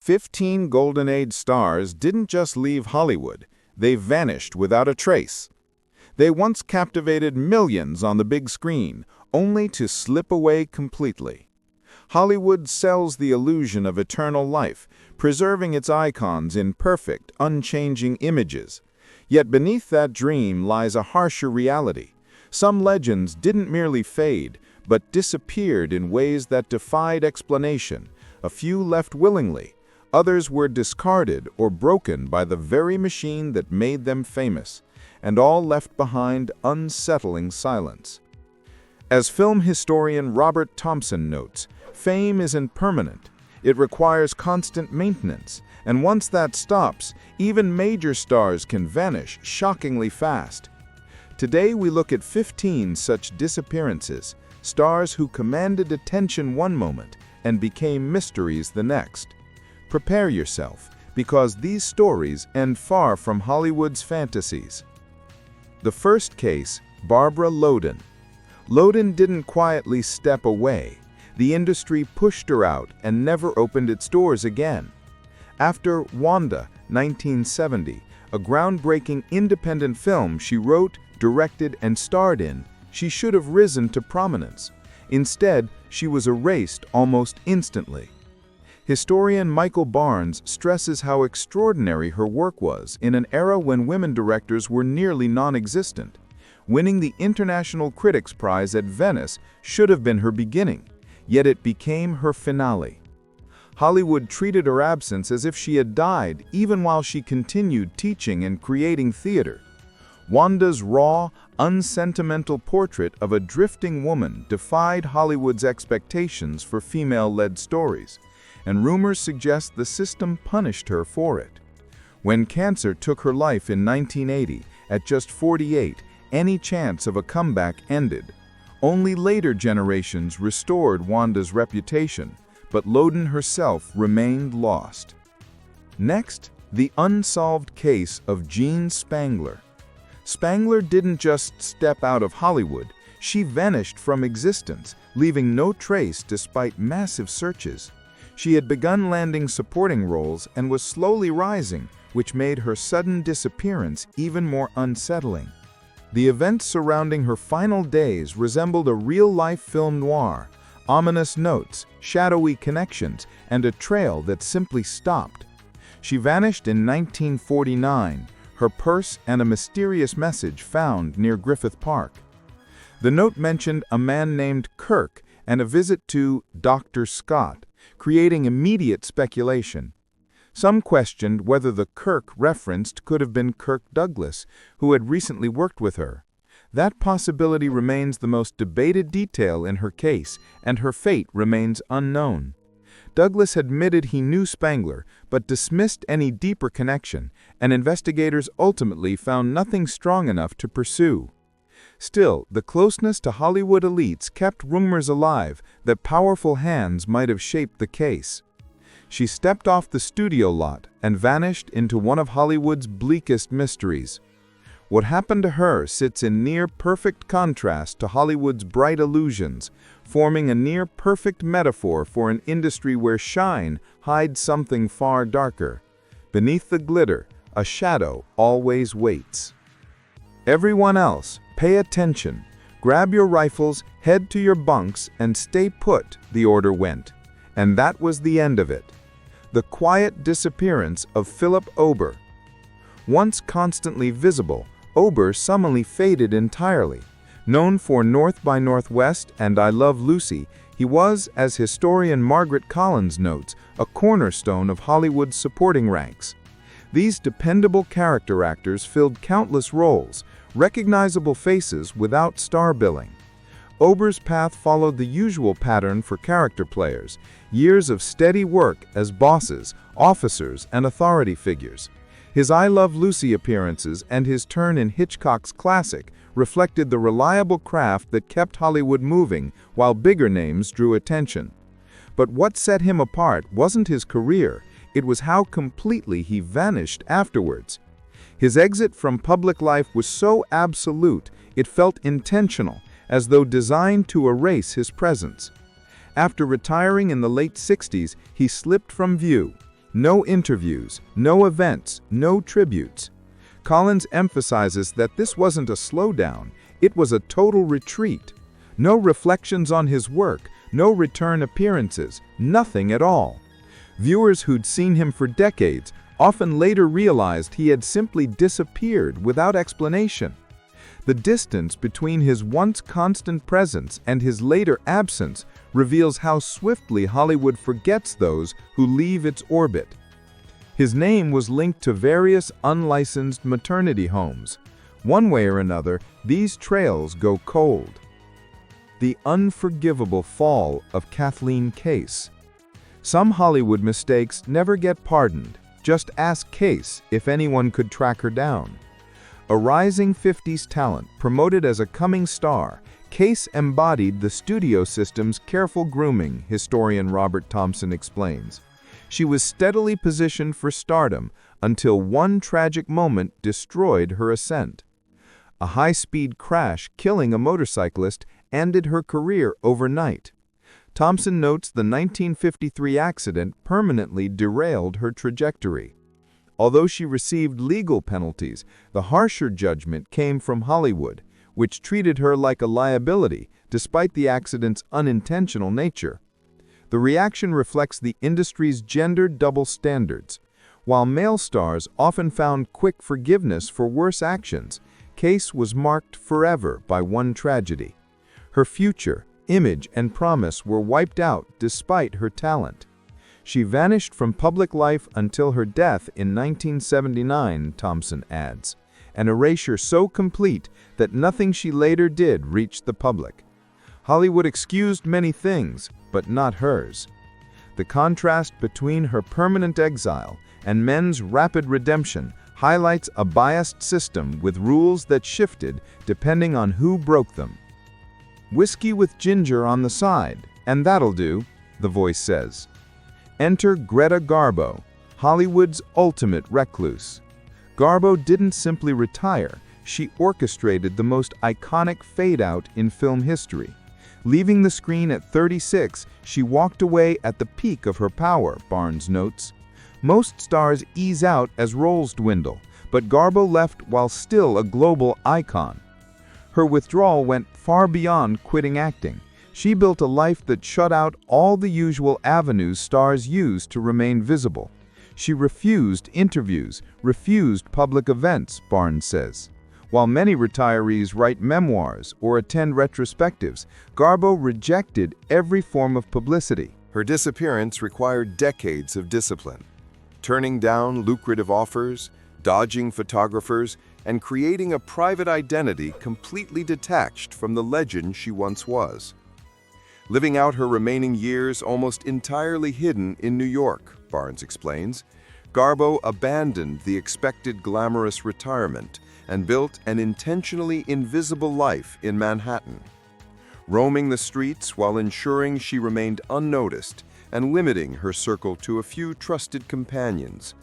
15 Golden Age stars didn't just leave Hollywood, they vanished without a trace. They once captivated millions on the big screen, only to slip away completely. Hollywood sells the illusion of eternal life, preserving its icons in perfect, unchanging images. Yet beneath that dream lies a harsher reality. Some legends didn't merely fade, but disappeared in ways that defied explanation. A few left willingly. Others were discarded or broken by the very machine that made them famous, and all left behind unsettling silence. As film historian Robert Thompson notes, fame isn't permanent. It requires constant maintenance, and once that stops, even major stars can vanish shockingly fast. Today we look at 15 such disappearances, stars who commanded attention one moment and became mysteries the next. Prepare yourself, because these stories end far from Hollywood's fantasies. The first case, Barbara Loden. Loden didn't quietly step away. The industry pushed her out and never opened its doors again. After Wanda, 1970, a groundbreaking independent film she wrote, directed, and starred in, she should have risen to prominence. Instead, she was erased almost instantly. Historian Michael Barnes stresses how extraordinary her work was in an era when women directors were nearly non-existent. Winning the International Critics Prize at Venice should have been her beginning, yet it became her finale. Hollywood treated her absence as if she had died, even while she continued teaching and creating theater. Wanda's raw, unsentimental portrait of a drifting woman defied Hollywood's expectations for female-led stories, and rumors suggest the system punished her for it. When cancer took her life in 1980, at just 48, any chance of a comeback ended. Only later generations restored Wanda's reputation, but Loden herself remained lost. Next, the unsolved case of Jean Spangler. Spangler didn't just step out of Hollywood, she vanished from existence, leaving no trace despite massive searches. She had begun landing supporting roles and was slowly rising, which made her sudden disappearance even more unsettling. The events surrounding her final days resembled a real-life film noir, ominous notes, shadowy connections, and a trail that simply stopped. She vanished in 1949, her purse and a mysterious message found near Griffith Park. The note mentioned a man named Kirk and a visit to Dr. Scott, creating immediate speculation. Some questioned whether the Kirk referenced could have been Kirk Douglas, who had recently worked with her. That possibility remains the most debated detail in her case, and her fate remains unknown. Douglas admitted he knew Spangler, but dismissed any deeper connection, and investigators ultimately found nothing strong enough to pursue. Still, the closeness to Hollywood elites kept rumors alive that powerful hands might have shaped the case. She stepped off the studio lot and vanished into one of Hollywood's bleakest mysteries. What happened to her sits in near-perfect contrast to Hollywood's bright illusions, forming a near-perfect metaphor for an industry where shine hides something far darker. Beneath the glitter, a shadow always waits. Everyone else, pay attention. Grab your rifles, head to your bunks, and stay put, the order went. And that was the end of it. The quiet disappearance of Philip Ober. Once constantly visible, Ober suddenly faded entirely. Known for North by Northwest and I Love Lucy, he was, as historian Margaret Collins notes, a cornerstone of Hollywood's supporting ranks. These dependable character actors filled countless roles, recognizable faces without star billing. Ober's path followed the usual pattern for character players, years of steady work as bosses, officers, and authority figures. His I Love Lucy appearances and his turn in Hitchcock's classic reflected the reliable craft that kept Hollywood moving while bigger names drew attention. But what set him apart wasn't his career, it was how completely he vanished afterwards. His exit from public life was so absolute, it felt intentional, as though designed to erase his presence. After retiring in the late 60s, he slipped from view. No interviews, no events, no tributes. Collins emphasizes that this wasn't a slowdown, it was a total retreat. No reflections on his work, no return appearances, nothing at all. Viewers who'd seen him for decades often later realized he had simply disappeared without explanation. The distance between his once constant presence and his later absence reveals how swiftly Hollywood forgets those who leave its orbit. His name was linked to various unlicensed maternity homes. One way or another, these trails go cold. The unforgivable fall of Kathleen Case. Some Hollywood mistakes never get pardoned. Just ask Case if anyone could track her down. A rising 50s talent, promoted as a coming star, Case embodied the studio system's careful grooming, historian Robert Thompson explains. She was steadily positioned for stardom until one tragic moment destroyed her ascent. A high-speed crash killing a motorcyclist ended her career overnight. Thompson notes the 1953 accident permanently derailed her trajectory. Although she received legal penalties, the harsher judgment came from Hollywood, which treated her like a liability despite the accident's unintentional nature. The reaction reflects the industry's gendered double standards. While male stars often found quick forgiveness for worse actions, Case was marked forever by one tragedy. Her future, image, and promise were wiped out despite her talent. She vanished from public life until her death in 1979, Thompson adds, an erasure so complete that nothing she later did reached the public. Hollywood excused many things, but not hers. The contrast between her permanent exile and men's rapid redemption highlights a biased system with rules that shifted depending on who broke them. Whiskey with ginger on the side, and that'll do, the voice says. Enter Greta Garbo, Hollywood's ultimate recluse. Garbo didn't simply retire, she orchestrated the most iconic fade-out in film history. Leaving the screen at 36, she walked away at the peak of her power, Barnes notes. Most stars ease out as roles dwindle, but Garbo left while still a global icon. Her withdrawal went far beyond quitting acting. She built a life that shut out all the usual avenues stars use to remain visible. She refused interviews, refused public events, Barnes says. While many retirees write memoirs or attend retrospectives, Garbo rejected every form of publicity. Her disappearance required decades of discipline, turning down lucrative offers, dodging photographers, and creating a private identity completely detached from the legend she once was. Living out her remaining years almost entirely hidden in New York, Barnes explains, Garbo abandoned the expected glamorous retirement and built an intentionally invisible life in Manhattan, roaming the streets while ensuring she remained unnoticed and limiting her circle to a few trusted companions.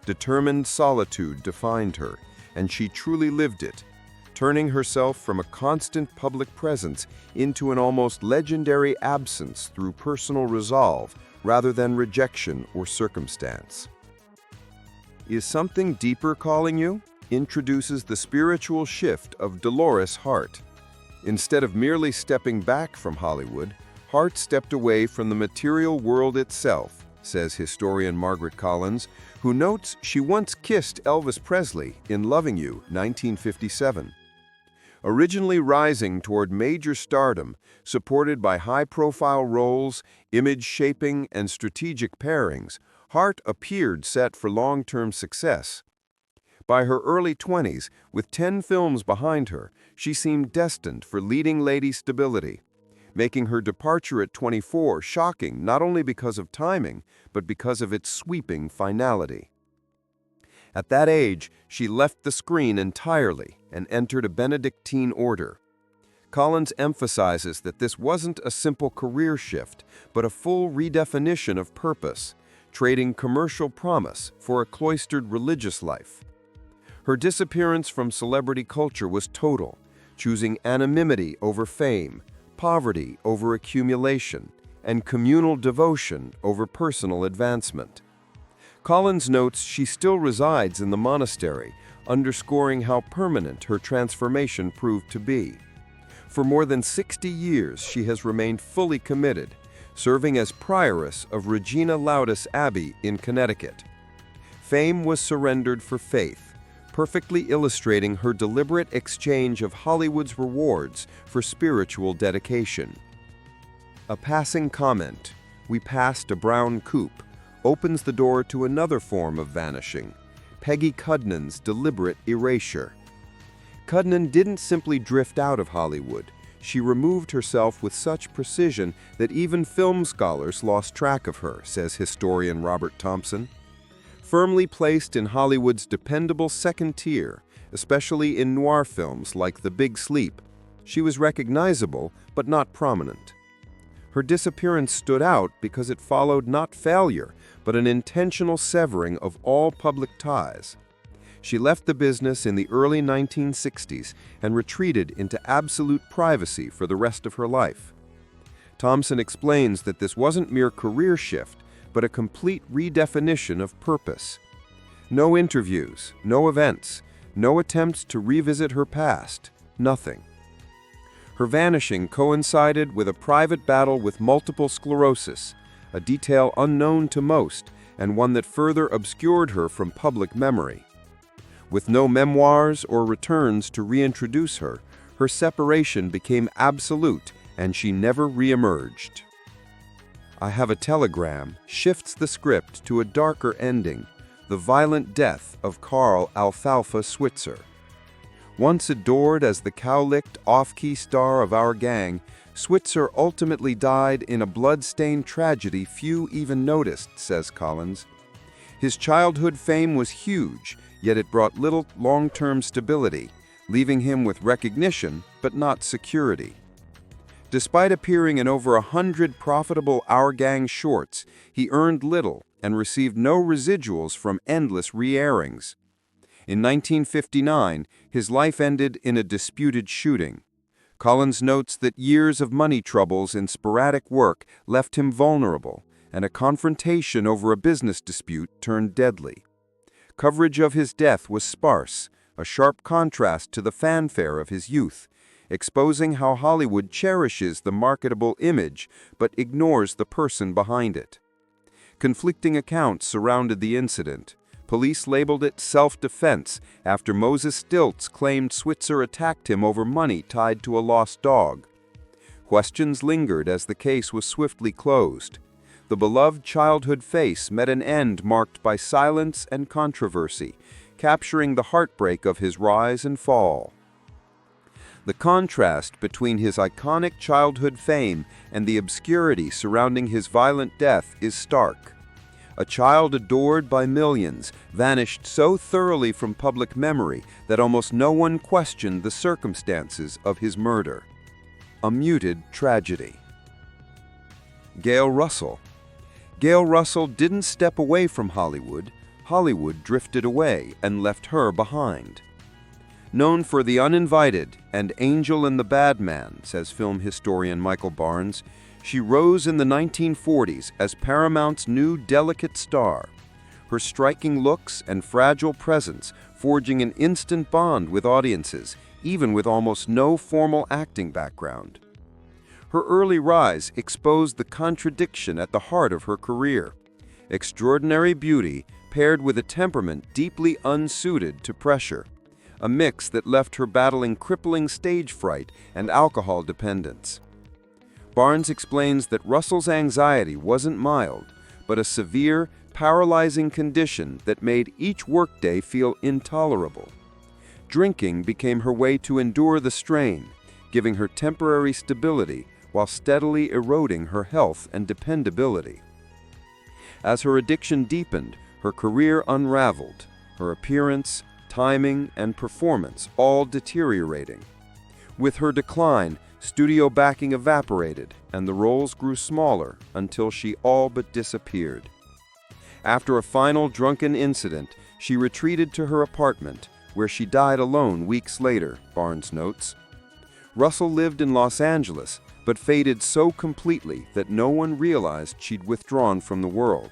Determined solitude defined her, and she truly lived it, turning herself from a constant public presence into an almost legendary absence through personal resolve rather than rejection or circumstance. Is Something Deeper Calling You? Introduces the spiritual shift of Dolores Hart. Instead of merely stepping back from Hollywood, Hart stepped away from the material world itself, says historian Margaret Collins, who notes she once kissed Elvis Presley in Loving You, 1957. Originally rising toward major stardom, supported by high-profile roles, image shaping, and strategic pairings, Hart appeared set for long-term success. By her early 20s, with 10 films behind her, she seemed destined for leading lady stability, making her departure at 24 shocking not only because of timing, but because of its sweeping finality. At that age, she left the screen entirely and entered a Benedictine order. Collins emphasizes that this wasn't a simple career shift, but a full redefinition of purpose, trading commercial promise for a cloistered religious life. Her disappearance from celebrity culture was total, choosing anonymity over fame, poverty over accumulation, and communal devotion over personal advancement. Collins notes she still resides in the monastery, underscoring how permanent her transformation proved to be. For more than 60 years, she has remained fully committed, serving as prioress of Regina Laudis Abbey in Connecticut. Fame was surrendered for faith, perfectly illustrating her deliberate exchange of Hollywood's rewards for spiritual dedication. A passing comment, "We passed a brown coupe," opens the door to another form of vanishing, Peggy Cudnan's deliberate erasure. Cudnan didn't simply drift out of Hollywood. She removed herself with such precision that even film scholars lost track of her, says historian Robert Thompson. Firmly placed in Hollywood's dependable second tier, especially in noir films like The Big Sleep, she was recognizable but not prominent. Her disappearance stood out because it followed not failure, but an intentional severing of all public ties. She left the business in the early 1960s and retreated into absolute privacy for the rest of her life. Thompson explains that this wasn't mere career shift, but a complete redefinition of purpose. No interviews, no events, no attempts to revisit her past, nothing. Her vanishing coincided with a private battle with multiple sclerosis, a detail unknown to most and one that further obscured her from public memory. With no memoirs or returns to reintroduce her, her separation became absolute and she never reemerged. I Have a Telegram shifts the script to a darker ending, the violent death of Carl Alfalfa Switzer. Once adored as the cow-licked off-key star of our gang, Switzer ultimately died in a blood-stained tragedy few even noticed, says Collins. His childhood fame was huge, yet it brought little long-term stability, leaving him with recognition but not security. Despite appearing in over 100 profitable Our Gang shorts, he earned little and received no residuals from endless re-airings. In 1959, his life ended in a disputed shooting. Collins notes that years of money troubles and sporadic work left him vulnerable, and a confrontation over a business dispute turned deadly. Coverage of his death was sparse, a sharp contrast to the fanfare of his youth, exposing how Hollywood cherishes the marketable image but ignores the person behind it. Conflicting accounts surrounded the incident. Police labeled it self-defense after Moses Stilts claimed Switzer attacked him over money tied to a lost dog. Questions lingered as the case was swiftly closed. The beloved childhood face met an end marked by silence and controversy, capturing the heartbreak of his rise and fall. The contrast between his iconic childhood fame and the obscurity surrounding his violent death is stark. A child adored by millions vanished so thoroughly from public memory that almost no one questioned the circumstances of his murder. A muted tragedy. Gail Russell. Gail Russell didn't step away from Hollywood. Hollywood drifted away and left her behind. Known for The Uninvited and Angel and the Bad Man, says film historian Michael Barnes, she rose in the 1940s as Paramount's new delicate star, her striking looks and fragile presence forging an instant bond with audiences, even with almost no formal acting background. Her early rise exposed the contradiction at the heart of her career: extraordinary beauty paired with a temperament deeply unsuited to pressure, a mix that left her battling crippling stage fright and alcohol dependence. Barnes explains that Russell's anxiety wasn't mild, but a severe, paralyzing condition that made each workday feel intolerable. Drinking became her way to endure the strain, giving her temporary stability while steadily eroding her health and dependability. As her addiction deepened, her career unraveled, her appearance, timing, and performance all deteriorating. With her decline, studio backing evaporated, and the roles grew smaller until she all but disappeared. After a final drunken incident, she retreated to her apartment, where she died alone weeks later, Barnes notes. Russell lived in Los Angeles, but faded so completely that no one realized she'd withdrawn from the world.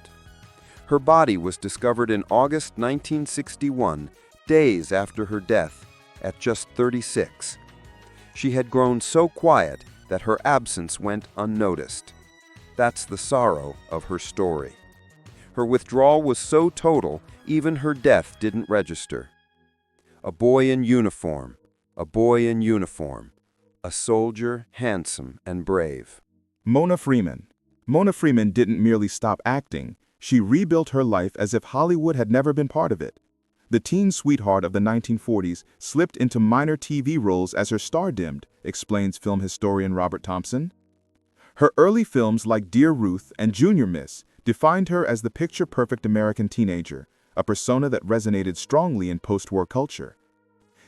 Her body was discovered in August 1961, days after her death, at just 36. She had grown so quiet that her absence went unnoticed. That's the sorrow of her story. Her withdrawal was so total, even her death didn't register. A boy in uniform, a boy in uniform, a soldier, handsome and brave. Mona Freeman. Mona Freeman didn't merely stop acting, she rebuilt her life as if Hollywood had never been part of it. The teen sweetheart of the 1940s slipped into minor TV roles as her star dimmed, explains film historian Robert Thompson. Her early films like Dear Ruth and Junior Miss defined her as the picture-perfect American teenager, a persona that resonated strongly in post-war culture.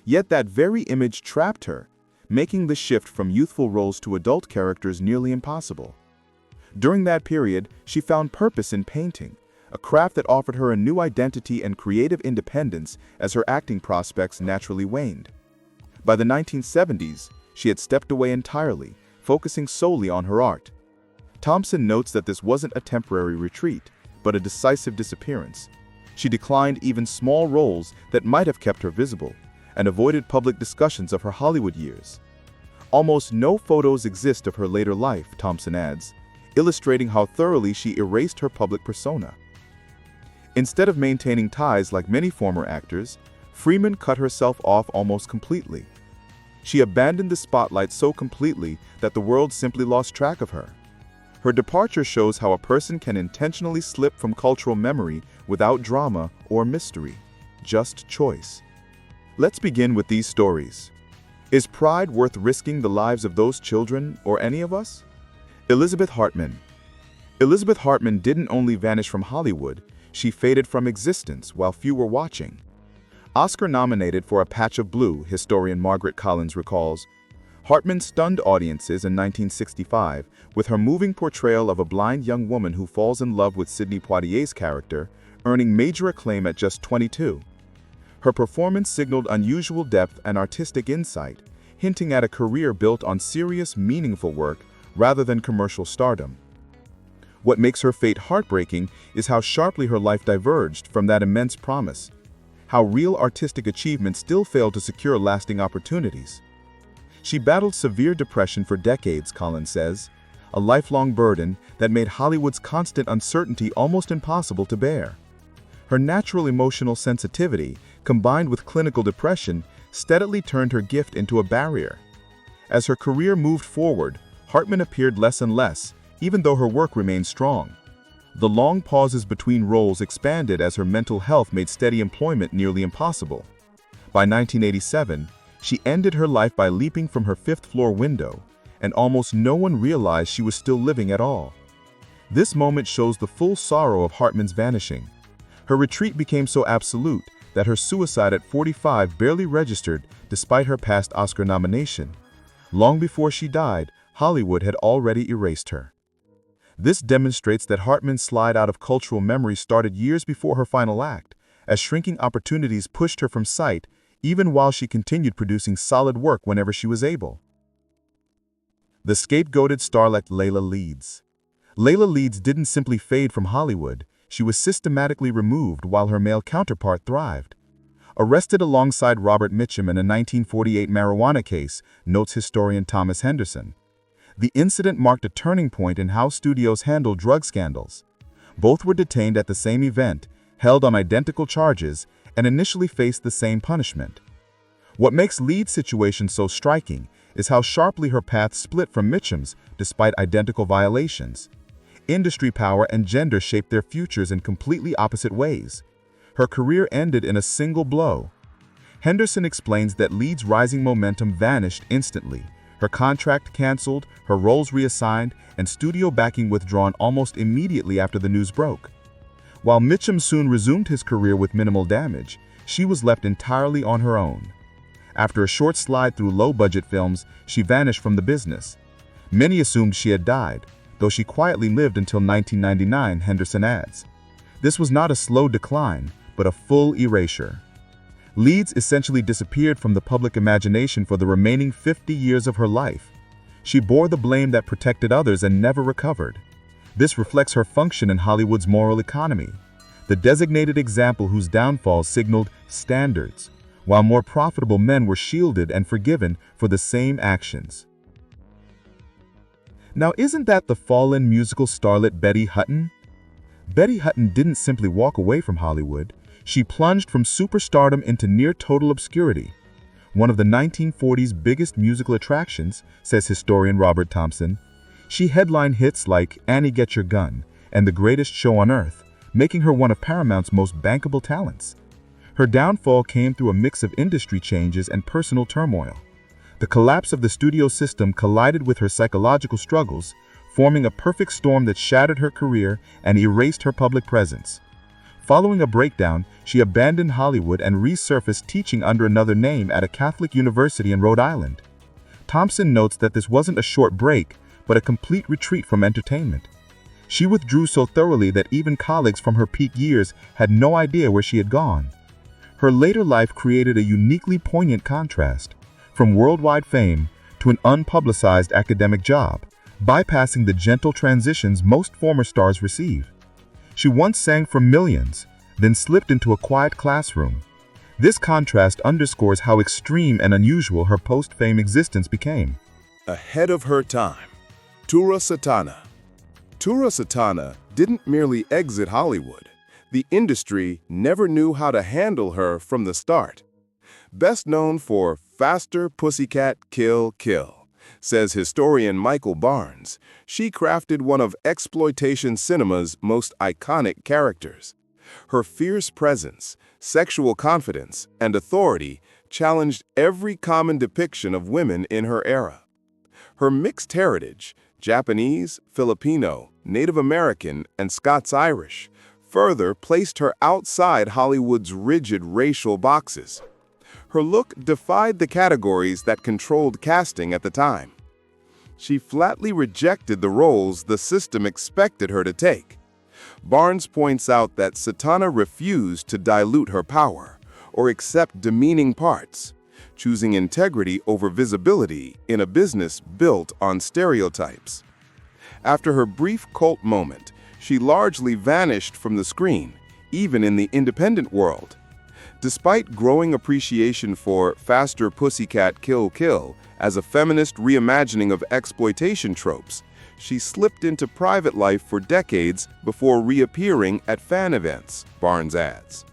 Yet that very image trapped her, making the shift from youthful roles to adult characters nearly impossible. During that period, she found purpose in painting, a craft that offered her a new identity and creative independence as her acting prospects naturally waned. By the 1970s, she had stepped away entirely, focusing solely on her art. Thompson notes that this wasn't a temporary retreat, but a decisive disappearance. She declined even small roles that might have kept her visible, and avoided public discussions of her Hollywood years. Almost no photos exist of her later life, Thompson adds, illustrating how thoroughly she erased her public persona. Instead of maintaining ties like many former actors, Freeman cut herself off almost completely. She abandoned the spotlight so completely that the world simply lost track of her. Her departure shows how a person can intentionally slip from cultural memory without drama or mystery, just choice. Let's begin with these stories. Is pride worth risking the lives of those children or any of us? Elizabeth Hartman. Elizabeth Hartman didn't only vanish from Hollywood, she faded from existence while few were watching. Oscar-nominated for A Patch of Blue, historian Margaret Collins recalls, Hartman stunned audiences in 1965 with her moving portrayal of a blind young woman who falls in love with Sidney Poitier's character, earning major acclaim at just 22. Her performance signaled unusual depth and artistic insight, hinting at a career built on serious, meaningful work rather than commercial stardom. What makes her fate heartbreaking is how sharply her life diverged from that immense promise, how real artistic achievement still failed to secure lasting opportunities. She battled severe depression for decades, Collins says, a lifelong burden that made Hollywood's constant uncertainty almost impossible to bear. Her natural emotional sensitivity, combined with clinical depression, steadily turned her gift into a barrier. As her career moved forward, Hartman appeared less and less, even though her work remained strong. The long pauses between roles expanded as her mental health made steady employment nearly impossible. By 1987, she ended her life by leaping from her fifth-floor window, and almost no one realized she was still living at all. This moment shows the full sorrow of Hartman's vanishing. Her retreat became so absolute that her suicide at 45 barely registered despite her past Oscar nomination. Long before she died, Hollywood had already erased her. This demonstrates that Hartman's slide out of cultural memory started years before her final act, as shrinking opportunities pushed her from sight, even while she continued producing solid work whenever she was able. The scapegoated starlet Layla Leeds. Layla Leeds didn't simply fade from Hollywood, she was systematically removed while her male counterpart thrived. Arrested alongside Robert Mitchum in a 1948 marijuana case, notes historian Thomas Henderson. The incident marked a turning point in how studios handle drug scandals. Both were detained at the same event, held on identical charges, and initially faced the same punishment. What makes Leeds' situation so striking is how sharply her path split from Mitchum's despite identical violations. Industry power and gender shaped their futures in completely opposite ways. Her career ended in a single blow. Henderson explains that Leeds' rising momentum vanished instantly. Her contract canceled, her roles reassigned, and studio backing withdrawn almost immediately after the news broke. While Mitchum soon resumed his career with minimal damage, she was left entirely on her own. After a short slide through low-budget films, she vanished from the business. Many assumed she had died, though she quietly lived until 1999, Henderson adds. This was not a slow decline, but a full erasure. Leeds essentially disappeared from the public imagination for the remaining 50 years of her life. She bore the blame that protected others and never recovered. This reflects her function in Hollywood's moral economy. the designated example whose downfall signaled standards, while more profitable men were shielded and forgiven for the same actions. Now, isn't that the fallen musical starlet Betty Hutton? Betty Hutton didn't simply walk away from Hollywood. She plunged from superstardom into near-total obscurity. One of the 1940s biggest musical attractions, says historian Robert Thompson, she headlined hits like Annie Get Your Gun and The Greatest Show on Earth, making her one of Paramount's most bankable talents. Her downfall came through a mix of industry changes and personal turmoil. The collapse of the studio system collided with her psychological struggles, forming a perfect storm that shattered her career and erased her public presence. Following a breakdown, she abandoned Hollywood and resurfaced teaching under another name at a Catholic university in Rhode Island. Thompson notes that this wasn't a short break, but a complete retreat from entertainment. She withdrew so thoroughly that even colleagues from her peak years had no idea where she had gone. Her later life created a uniquely poignant contrast, from worldwide fame to an unpublicized academic job, bypassing the gentle transitions most former stars receive. She once sang for millions, then slipped into a quiet classroom. This contrast underscores how extreme and unusual her post-fame existence became. Ahead of her time, Tura Satana. Tura Satana didn't merely exit Hollywood. The industry never knew how to handle her from the start. Best known for Faster, Pussycat, Kill, Kill, says historian Michael Barnes, she crafted one of exploitation cinema's most iconic characters. Her fierce presence, sexual confidence, and authority challenged every common depiction of women in her era. Her mixed heritage, Japanese, Filipino, Native American, and Scots-Irish, further placed her outside Hollywood's rigid racial boxes. Her look defied the categories that controlled casting at the time. She flatly rejected the roles the system expected her to take. Barnes points out that Satana refused to dilute her power or accept demeaning parts, choosing integrity over visibility in a business built on stereotypes. After her brief cult moment, she largely vanished from the screen, even in the independent world. Despite growing appreciation for Faster, Pussycat, Kill, Kill as a feminist reimagining of exploitation tropes, she slipped into private life for decades before reappearing at fan events, Barnes adds.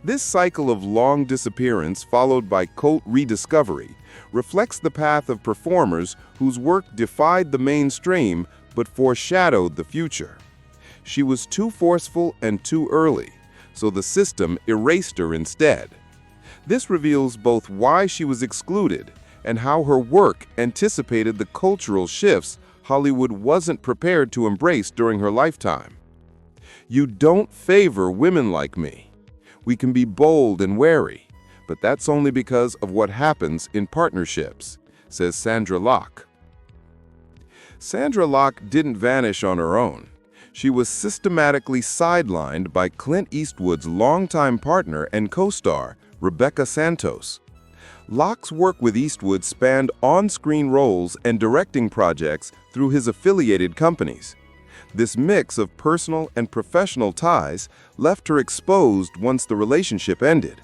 This cycle of long disappearance followed by cult rediscovery reflects the path of performers whose work defied the mainstream but foreshadowed the future. She was too forceful and too early, so the system erased her instead. This reveals both why she was excluded and how her work anticipated the cultural shifts Hollywood wasn't prepared to embrace during her lifetime. You don't favor women like me. We can be bold and wary, but that's only because of what happens in partnerships, says Sandra Locke. Sandra Locke didn't vanish on her own. She was systematically sidelined by Clint Eastwood's longtime partner and co-star, Rebecca Santos. Locke's work with Eastwood spanned on-screen roles and directing projects through his affiliated companies. This mix of personal and professional ties left her exposed once the relationship ended.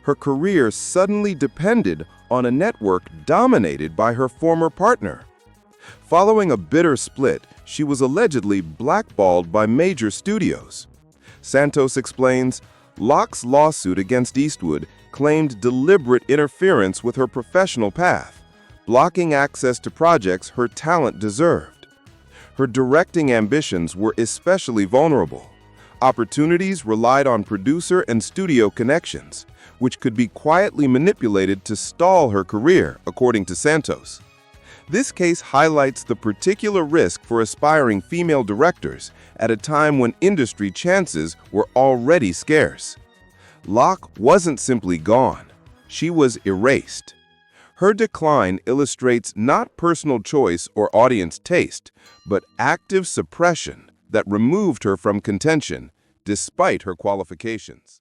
Her career suddenly depended on a network dominated by her former partner. Following a bitter split, she was allegedly blackballed by major studios. Santos explains, Locke's lawsuit against Eastwood claimed deliberate interference with her professional path, blocking access to projects her talent deserved. Her directing ambitions were especially vulnerable. Opportunities relied on producer and studio connections, which could be quietly manipulated to stall her career, according to Santos. This case highlights the particular risk for aspiring female directors at a time when industry chances were already scarce. Locke wasn't simply gone, she was erased. Her decline illustrates not personal choice or audience taste, but active suppression that removed her from contention despite her qualifications.